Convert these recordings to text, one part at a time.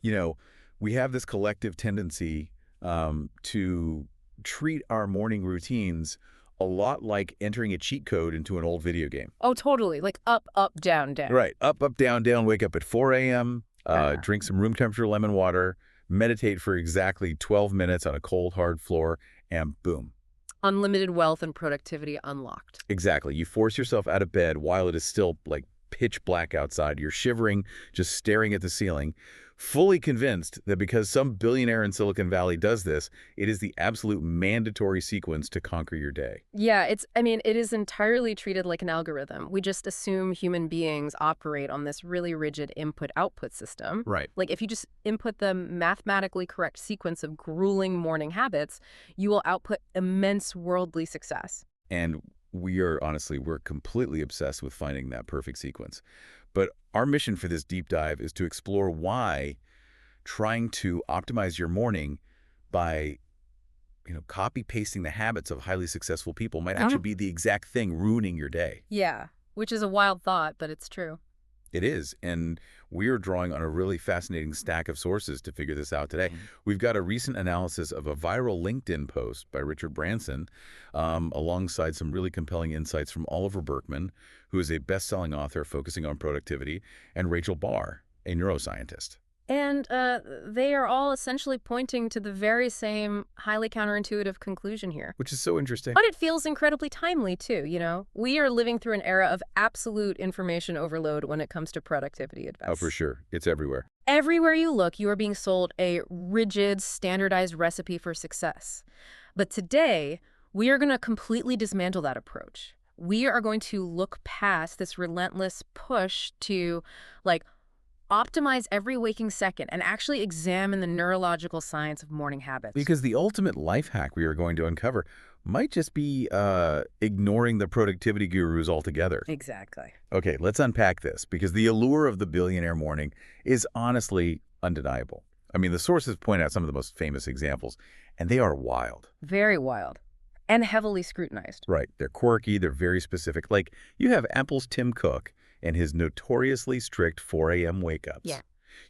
You know, we have this collective tendency to treat our morning routines a lot like entering a cheat code into an old video game. Oh, totally. Like up, up, down, down. Right. Up, up, down, down, wake up at 4 a.m., Uh-huh. drink some room temperature lemon water, meditate for exactly 12 minutes on a cold, hard floor, and boom. Unlimited wealth and productivity unlocked. Exactly. You force yourself out of bed while it is still like pitch black outside. You're shivering, just staring at the ceiling, fully convinced that because some billionaire in Silicon Valley does this, it is the absolute mandatory sequence to conquer your day. Yeah, it is entirely treated like an algorithm. We just assume human beings operate on this really rigid input-output system. Right. Like if you just input the mathematically correct sequence of grueling morning habits, you will output immense worldly success. And we're completely obsessed with finding that perfect sequence. But our mission for this deep dive is to explore why trying to optimize your morning by, copy pasting the habits of highly successful people might actually be the exact thing ruining your day. Yeah, which is a wild thought, but it's true. It is, and we are drawing on a really fascinating stack of sources to figure this out today. We've got a recent analysis of a viral LinkedIn post by Richard Branson, alongside some really compelling insights from Oliver Burkeman, who is a best-selling author focusing on productivity, and Rachel Barr, a neuroscientist. And they are all essentially pointing to the very same highly counterintuitive conclusion here. Which is so interesting. But it feels incredibly timely, too, We are living through an era of absolute information overload when it comes to productivity advice. Oh, for sure. It's everywhere. Everywhere you look, you are being sold a rigid, standardized recipe for success. But today, we are going to completely dismantle that approach. We are going to look past this relentless push to, optimize every waking second and actually examine the neurological science of morning habits. Because the ultimate life hack we are going to uncover might just be ignoring the productivity gurus altogether. Exactly. Okay, let's unpack this, because the allure of the billionaire morning is honestly undeniable. I mean, the sources point out some of the most famous examples, and they are wild. Very wild. And heavily scrutinized. Right. They're quirky. They're very specific. Like, you have Apple's Tim Cook and his notoriously strict 4 a.m. wake-ups. Yeah.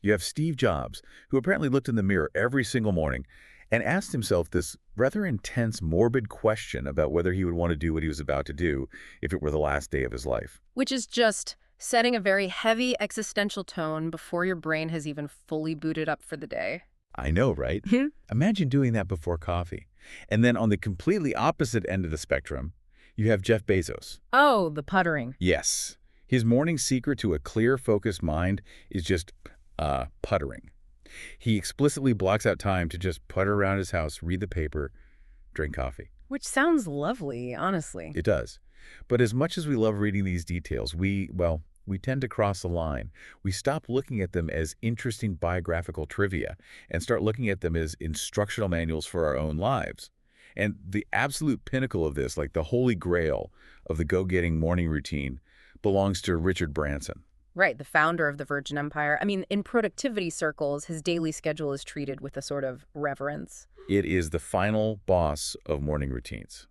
You have Steve Jobs, who apparently looked in the mirror every single morning and asked himself this rather intense, morbid question about whether he would want to do what he was about to do if it were the last day of his life. Which is just setting a very heavy existential tone before your brain has even fully booted up for the day. I know, right? Imagine doing that before coffee. And then on the completely opposite end of the spectrum, you have Jeff Bezos. Oh, the puttering. Yes. His morning secret to a clear, focused mind is just puttering. He explicitly blocks out time to just putter around his house, read the paper, drink coffee. Which sounds lovely, honestly. It does. But as much as we love reading these details, we tend to cross the line. We stop looking at them as interesting biographical trivia and start looking at them as instructional manuals for our own lives. And the absolute pinnacle of this, like the holy grail of the go-getting morning routine, belongs to Richard Branson. Right, the founder of the Virgin Empire. I mean, in productivity circles, his daily schedule is treated with a sort of reverence. It is the final boss of morning routines.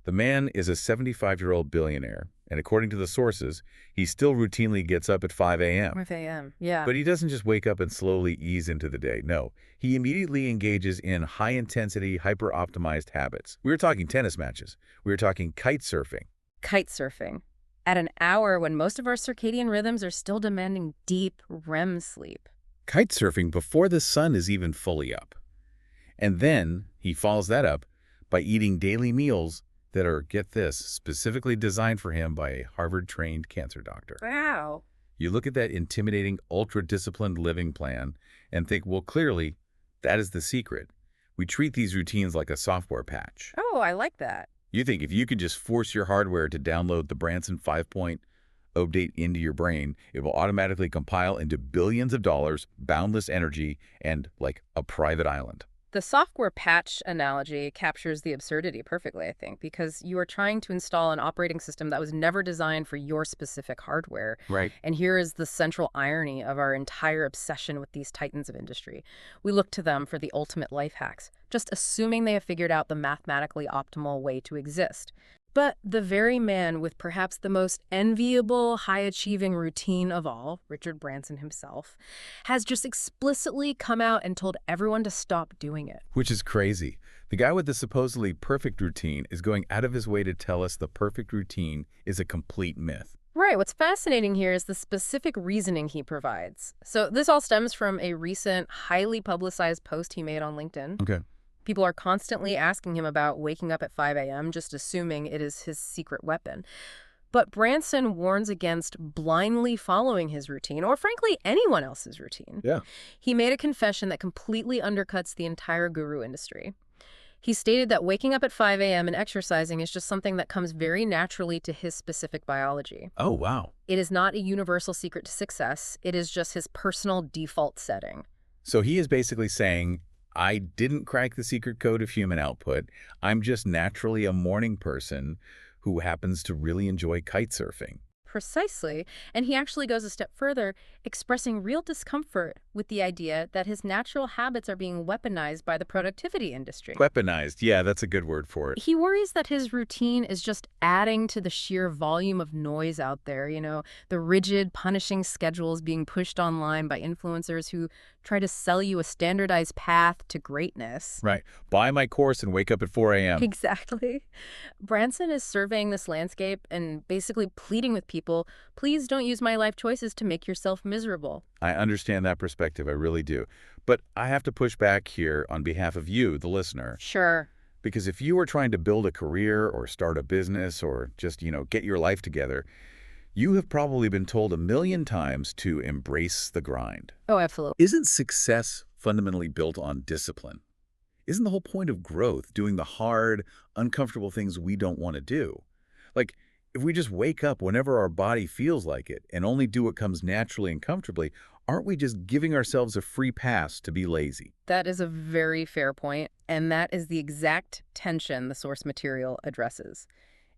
The man is a 75-year-old billionaire, and according to the sources, he still routinely gets up at 5 a.m. 5 a.m., yeah. But he doesn't just wake up and slowly ease into the day. No, he immediately engages in high-intensity, hyper-optimized habits. We were talking tennis matches. We were talking kite surfing. Kite surfing. At an hour when most of our circadian rhythms are still demanding deep REM sleep. Kite surfing before the sun is even fully up. And then he follows that up by eating daily meals that are, get this, specifically designed for him by a Harvard-trained cancer doctor. Wow. You look at that intimidating, ultra-disciplined living plan and think, well, clearly, that is the secret. We treat these routines like a software patch. Oh, I like that. You think if you could just force your hardware to download the Branson 5.0 update into your brain, it will automatically compile into billions of dollars, boundless energy, and, like, a private island. The software patch analogy captures the absurdity perfectly, I think, because you are trying to install an operating system that was never designed for your specific hardware. Right. And here is the central irony of our entire obsession with these titans of industry. We look to them for the ultimate life hacks, just assuming they have figured out the mathematically optimal way to exist. But the very man with perhaps the most enviable, high-achieving routine of all, Richard Branson himself, has just explicitly come out and told everyone to stop doing it. Which is crazy. The guy with the supposedly perfect routine is going out of his way to tell us the perfect routine is a complete myth. Right. What's fascinating here is the specific reasoning he provides. So this all stems from a recent, highly publicized post he made on LinkedIn. Okay. People are constantly asking him about waking up at 5 a.m., just assuming it is his secret weapon. But Branson warns against blindly following his routine, or frankly, anyone else's routine. Yeah. He made a confession that completely undercuts the entire guru industry. He stated that waking up at 5 a.m. and exercising is just something that comes very naturally to his specific biology. Oh, wow. It is not a universal secret to success. It is just his personal default setting. So he is basically saying, I didn't crack the secret code of human output. I'm just naturally a morning person who happens to really enjoy kite surfing. Precisely. And he actually goes a step further, expressing real discomfort with the idea that his natural habits are being weaponized by the productivity industry. Weaponized. Yeah, that's a good word for it. He worries that his routine is just adding to the sheer volume of noise out there, the rigid, punishing schedules being pushed online by influencers who try to sell you a standardized path to greatness. Right. Buy my course and wake up at 4 a.m. Exactly. Branson is surveying this landscape and basically pleading with people, please don't use my life choices to make yourself miserable. I understand that perspective. I really do. But I have to push back here on behalf of you, the listener. Sure. Because if you are trying to build a career or start a business or just, get your life together, you have probably been told a million times to embrace the grind. Oh, absolutely. Isn't success fundamentally built on discipline? Isn't the whole point of growth doing the hard, uncomfortable things we don't want to do? Like, if we just wake up whenever our body feels like it and only do what comes naturally and comfortably, aren't we just giving ourselves a free pass to be lazy? That is a very fair point, and that is the exact tension the source material addresses.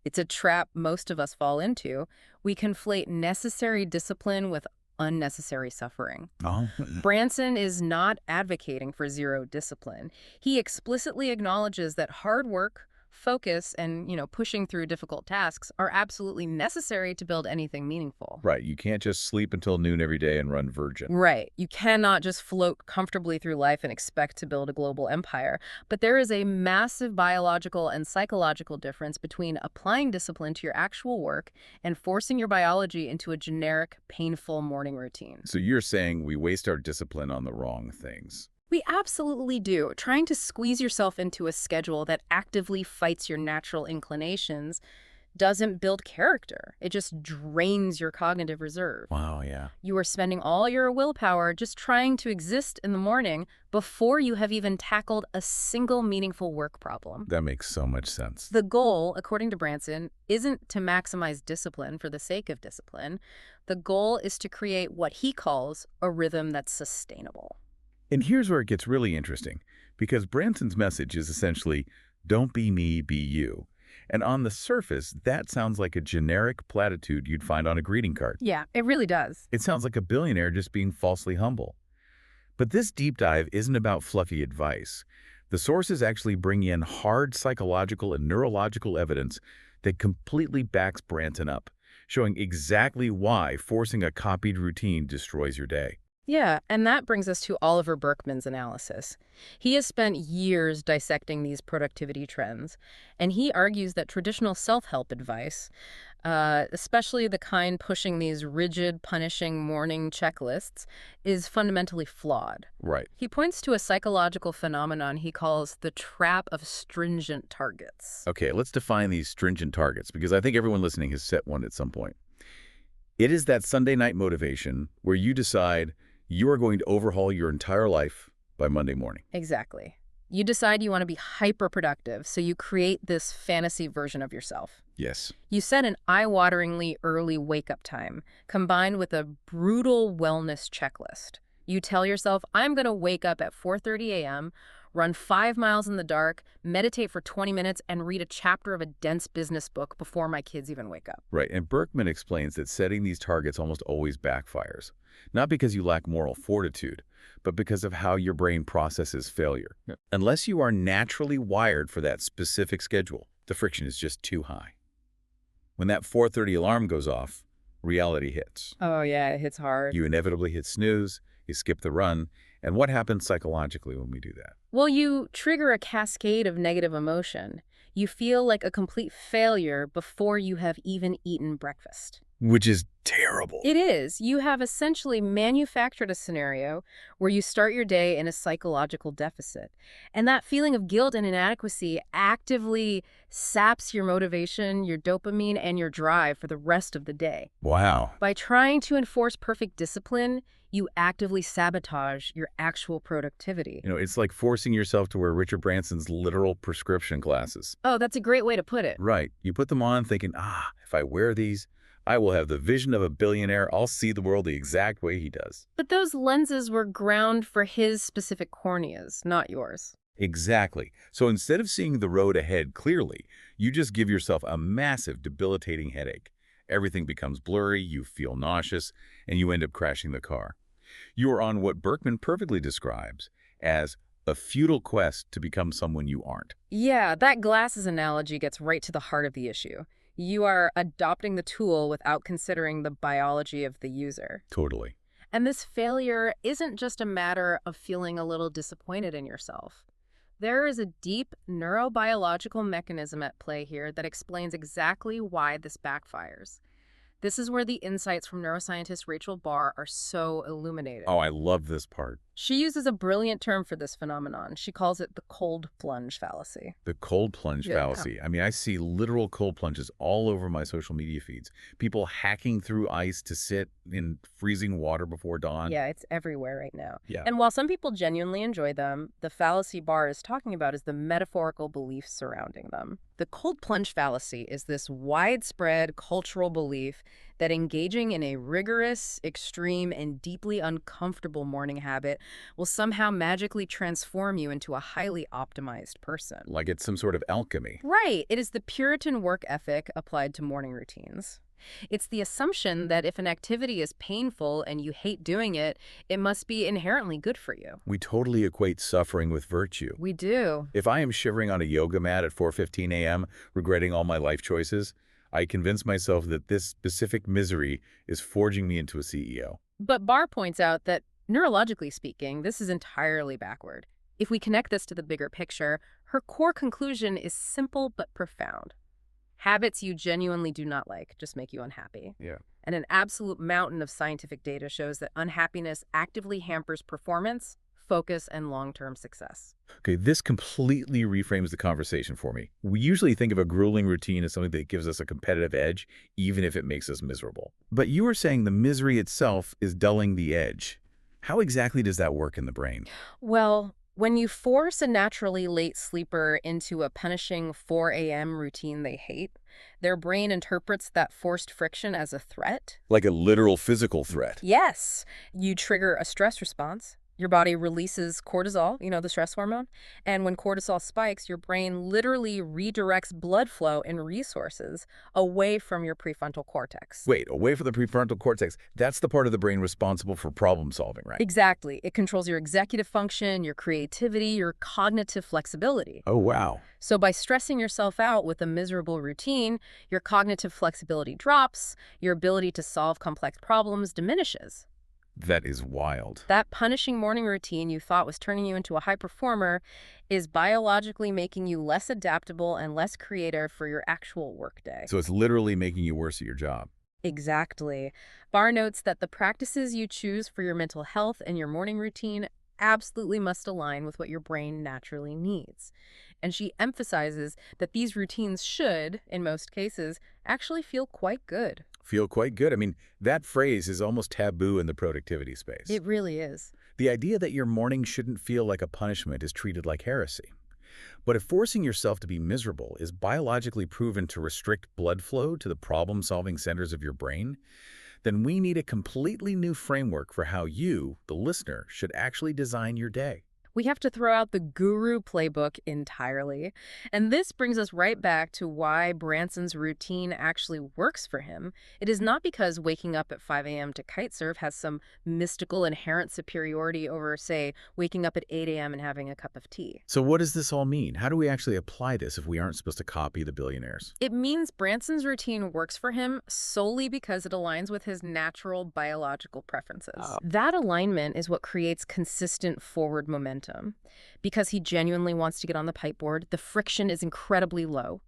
It's a trap most of us fall into. We conflate necessary discipline with unnecessary suffering. Oh. Branson is not advocating for zero discipline. He explicitly acknowledges that hard work, focus, and, pushing through difficult tasks are absolutely necessary to build anything meaningful. Right. You can't just sleep until noon every day and run Virgin. Right. You cannot just float comfortably through life and expect to build a global empire. But there is a massive biological and psychological difference between applying discipline to your actual work and forcing your biology into a generic, painful morning routine. So you're saying we waste our discipline on the wrong things. We absolutely do. Trying to squeeze yourself into a schedule that actively fights your natural inclinations doesn't build character. It just drains your cognitive reserve. Wow, yeah. You are spending all your willpower just trying to exist in the morning before you have even tackled a single meaningful work problem. That makes so much sense. The goal, according to Branson, isn't to maximize discipline for the sake of discipline. The goal is to create what he calls a rhythm that's sustainable. And here's where it gets really interesting, because Branson's message is essentially, don't be me, be you. And on the surface, that sounds like a generic platitude you'd find on a greeting card. Yeah, it really does. It sounds like a billionaire just being falsely humble. But this deep dive isn't about fluffy advice. The sources actually bring in hard psychological and neurological evidence that completely backs Branson up, showing exactly why forcing a copied routine destroys your day. Yeah, and that brings us to Oliver Burkeman's analysis. He has spent years dissecting these productivity trends, and he argues that traditional self-help advice, especially the kind pushing these rigid, punishing morning checklists, is fundamentally flawed. Right. He points to a psychological phenomenon he calls the trap of stringent targets. Okay, let's define these stringent targets, because I think everyone listening has set one at some point. It is that Sunday night motivation where you decide you are going to overhaul your entire life by Monday morning. Exactly. You decide you want to be hyper-productive, so you create this fantasy version of yourself. Yes. You set an eye-wateringly early wake-up time, combined with a brutal wellness checklist. You tell yourself, I'm going to wake up at 4:30 a.m., run 5 miles in the dark, meditate for 20 minutes, and read a chapter of a dense business book before my kids even wake up. Right, and Berkman explains that setting these targets almost always backfires. Not because you lack moral fortitude, but because of how your brain processes failure. Yeah. Unless you are naturally wired for that specific schedule, the friction is just too high. When that 4:30 alarm goes off, reality hits. Oh, yeah, it hits hard. You inevitably hit snooze, you skip the run, and what happens psychologically when we do that? Well, you trigger a cascade of negative emotion. You feel like a complete failure before you have even eaten breakfast. Which is terrible. It is. You have essentially manufactured a scenario where you start your day in a psychological deficit. And that feeling of guilt and inadequacy actively saps your motivation, your dopamine, and your drive for the rest of the day. Wow. By trying to enforce perfect discipline, you actively sabotage your actual productivity. It's like forcing yourself to wear Richard Branson's literal prescription glasses. Oh, that's a great way to put it. Right. You put them on thinking, if I wear these, I will have the vision of a billionaire. I'll see the world the exact way he does. But those lenses were ground for his specific corneas, not yours. Exactly. So instead of seeing the road ahead clearly, you just give yourself a massive, debilitating headache. Everything becomes blurry, you feel nauseous, and you end up crashing the car. You are on what Berkman perfectly describes as a futile quest to become someone you aren't. Yeah, that glasses analogy gets right to the heart of the issue. You are adopting the tool without considering the biology of the user. Totally. And this failure isn't just a matter of feeling a little disappointed in yourself. There is a deep neurobiological mechanism at play here that explains exactly why this backfires. This is where the insights from neuroscientist Rachel Barr are so illuminating. Oh, I love this part. She uses a brilliant term for this phenomenon. She calls it the cold plunge fallacy. The cold plunge Yeah. fallacy. I mean, I see literal cold plunges all over my social media feeds. People hacking through ice to sit in freezing water before dawn. Yeah, it's everywhere right now. Yeah. And while some people genuinely enjoy them, the fallacy Barr is talking about is the metaphorical beliefs surrounding them. The cold plunge fallacy is this widespread cultural belief that engaging in a rigorous, extreme, and deeply uncomfortable morning habit will somehow magically transform you into a highly optimized person. Like it's some sort of alchemy. Right. It is the Puritan work ethic applied to morning routines. It's the assumption that if an activity is painful and you hate doing it, it must be inherently good for you. We totally equate suffering with virtue. We do. If I am shivering on a yoga mat at 4:15 a.m., regretting all my life choices, I convince myself that this specific misery is forging me into a CEO. But Barr points out that, neurologically speaking, this is entirely backward. If we connect this to the bigger picture, her core conclusion is simple but profound. Habits you genuinely do not like just make you unhappy. Yeah. And an absolute mountain of scientific data shows that unhappiness actively hampers performance, focus, and long-term success. Okay, this completely reframes the conversation for me. We usually think of a grueling routine as something that gives us a competitive edge, even if it makes us miserable. But you are saying the misery itself is dulling the edge. How exactly does that work in the brain? Well, when you force a naturally late sleeper into a punishing 4 a.m. routine they hate, their brain interprets that forced friction as a threat. Like a literal physical threat. Yes, you trigger a stress response. Your body releases cortisol, the stress hormone. And when cortisol spikes, your brain literally redirects blood flow and resources away from your prefrontal cortex. Wait, away from the prefrontal cortex. That's the part of the brain responsible for problem solving, right? Exactly. It controls your executive function, your creativity, your cognitive flexibility. Oh, wow. So by stressing yourself out with a miserable routine, your cognitive flexibility drops, your ability to solve complex problems diminishes. That is wild. That punishing morning routine you thought was turning you into a high performer is biologically making you less adaptable and less creative for your actual workday. So it's literally making you worse at your job. Exactly. Barr notes that the practices you choose for your mental health and your morning routine absolutely must align with what your brain naturally needs. And she emphasizes that these routines should, in most cases, actually feel quite good. Feel quite good. I mean, that phrase is almost taboo in the productivity space. It really is. The idea that your morning shouldn't feel like a punishment is treated like heresy. But if forcing yourself to be miserable is biologically proven to restrict blood flow to the problem-solving centers of your brain, then we need a completely new framework for how you, the listener, should actually design your day. We have to throw out the guru playbook entirely. And this brings us right back to why Branson's routine actually works for him. It is not because waking up at 5 a.m. to kitesurf has some mystical inherent superiority over, say, waking up at 8 a.m. and having a cup of tea. So what does this all mean? How do we actually apply this if we aren't supposed to copy the billionaires? It means Branson's routine works for him solely because it aligns with his natural biological preferences. Oh. That alignment is what creates consistent forward momentum. Because he genuinely wants to get on the kiteboard, the friction is incredibly low.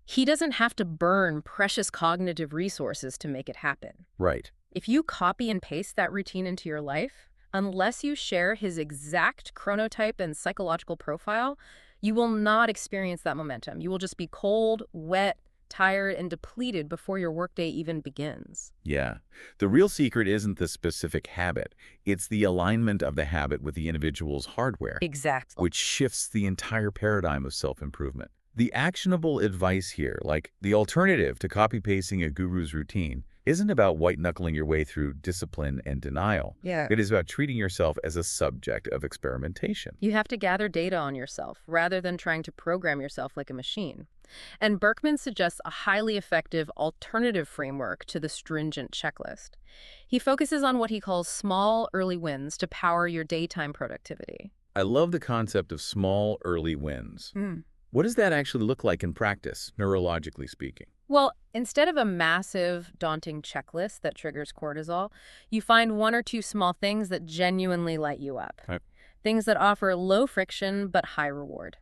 He doesn't have to burn precious cognitive resources to make it happen. Right. If you copy and paste that routine into your life, unless you share his exact chronotype and psychological profile, you will not experience that momentum. You will just be cold, wet, tired, and depleted before your workday even begins. Yeah. The real secret isn't the specific habit. It's the alignment of the habit with the individual's hardware. Exactly. Which shifts the entire paradigm of self-improvement. The actionable advice here, like the alternative to copy-pasting a guru's routine, isn't about white-knuckling your way through discipline and denial. Yeah. It is about treating yourself as a subject of experimentation. You have to gather data on yourself rather than trying to program yourself like a machine. And Berkman suggests a highly effective alternative framework to the stringent checklist. He focuses on what he calls small, early wins to power your daytime productivity. I love the concept of small, early wins. What does that actually look like in practice, neurologically speaking? Well, instead of a massive, daunting checklist that triggers cortisol, you find one or two small things that genuinely light you up. Okay. Things that offer low friction but high reward.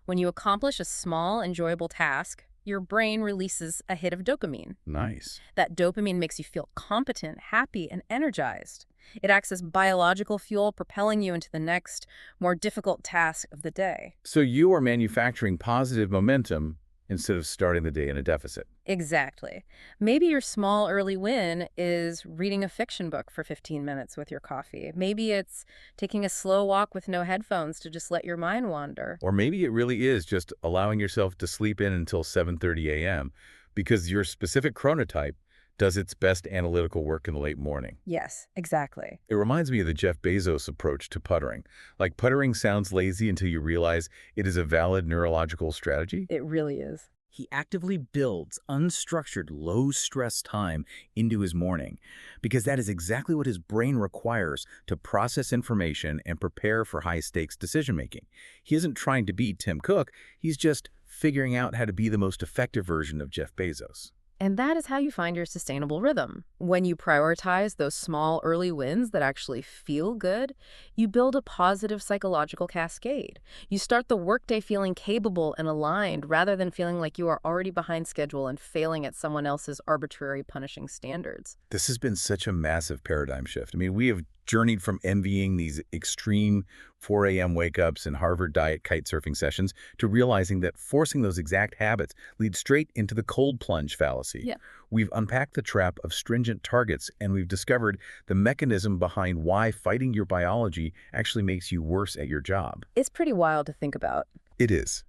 When you accomplish a small, enjoyable task, your brain releases a hit of dopamine. Nice. That dopamine makes you feel competent, happy, and energized. It acts as biological fuel, propelling you into the next, more difficult task of the day. So you are manufacturing positive momentum instead of starting the day in a deficit. Exactly. Maybe your small early win is reading a fiction book for 15 minutes with your coffee. Maybe it's taking a slow walk with no headphones to just let your mind wander. Or maybe it really is just allowing yourself to sleep in until 7:30 a.m. because your specific chronotype does its best analytical work in the late morning. Yes, exactly. It reminds me of the Jeff Bezos approach to puttering. Like, puttering sounds lazy until you realize it is a valid neurological strategy. It really is. He actively builds unstructured, low-stress time into his morning because that is exactly what his brain requires to process information and prepare for high-stakes decision-making. He isn't trying to be Tim Cook. He's just figuring out how to be the most effective version of Jeff Bezos. And that is how you find your sustainable rhythm. When you prioritize those small early wins that actually feel good, you build a positive psychological cascade. You start the workday feeling capable and aligned rather than feeling like you are already behind schedule and failing at someone else's arbitrary punishing standards. This has been such a massive paradigm shift. I mean, we have journeyed from envying these extreme 4 a.m. wake-ups and Harvard diet kite surfing sessions to realizing that forcing those exact habits leads straight into the cold plunge fallacy. Yeah. We've unpacked the trap of stringent targets, and we've discovered the mechanism behind why fighting your biology actually makes you worse at your job. It's pretty wild to think about. It is.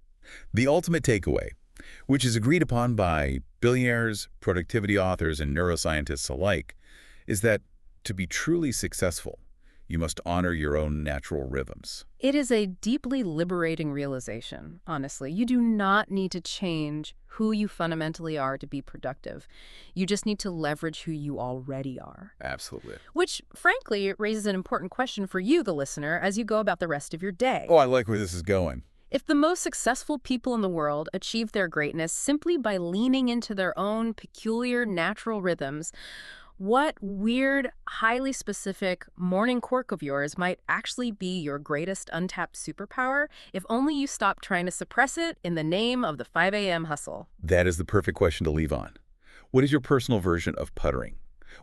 The ultimate takeaway, which is agreed upon by billionaires, productivity authors, and neuroscientists alike, is that to be truly successful, you must honor your own natural rhythms. It is a deeply liberating realization, honestly. You do not need to change who you fundamentally are to be productive. You just need to leverage who you already are. Absolutely. Which, frankly, raises an important question for you, the listener, as you go about the rest of your day. Oh, I like where this is going. If the most successful people in the world achieve their greatness simply by leaning into their own peculiar natural rhythms, what weird, highly specific morning quirk of yours might actually be your greatest untapped superpower if only you stop trying to suppress it in the name of the 5 a.m. hustle? That is the perfect question to leave on. What is your personal version of puttering?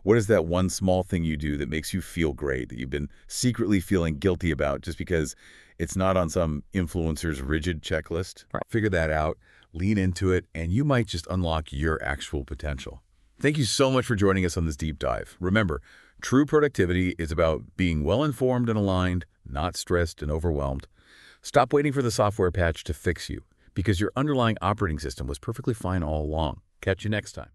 What is that one small thing you do that makes you feel great, that you've been secretly feeling guilty about just because it's not on some influencer's rigid checklist? Right. Figure that out, lean into it, and you might just unlock your actual potential. Thank you so much for joining us on this deep dive. Remember, true productivity is about being well-informed and aligned, not stressed and overwhelmed. Stop waiting for the software patch to fix you, because your underlying operating system was perfectly fine all along. Catch you next time.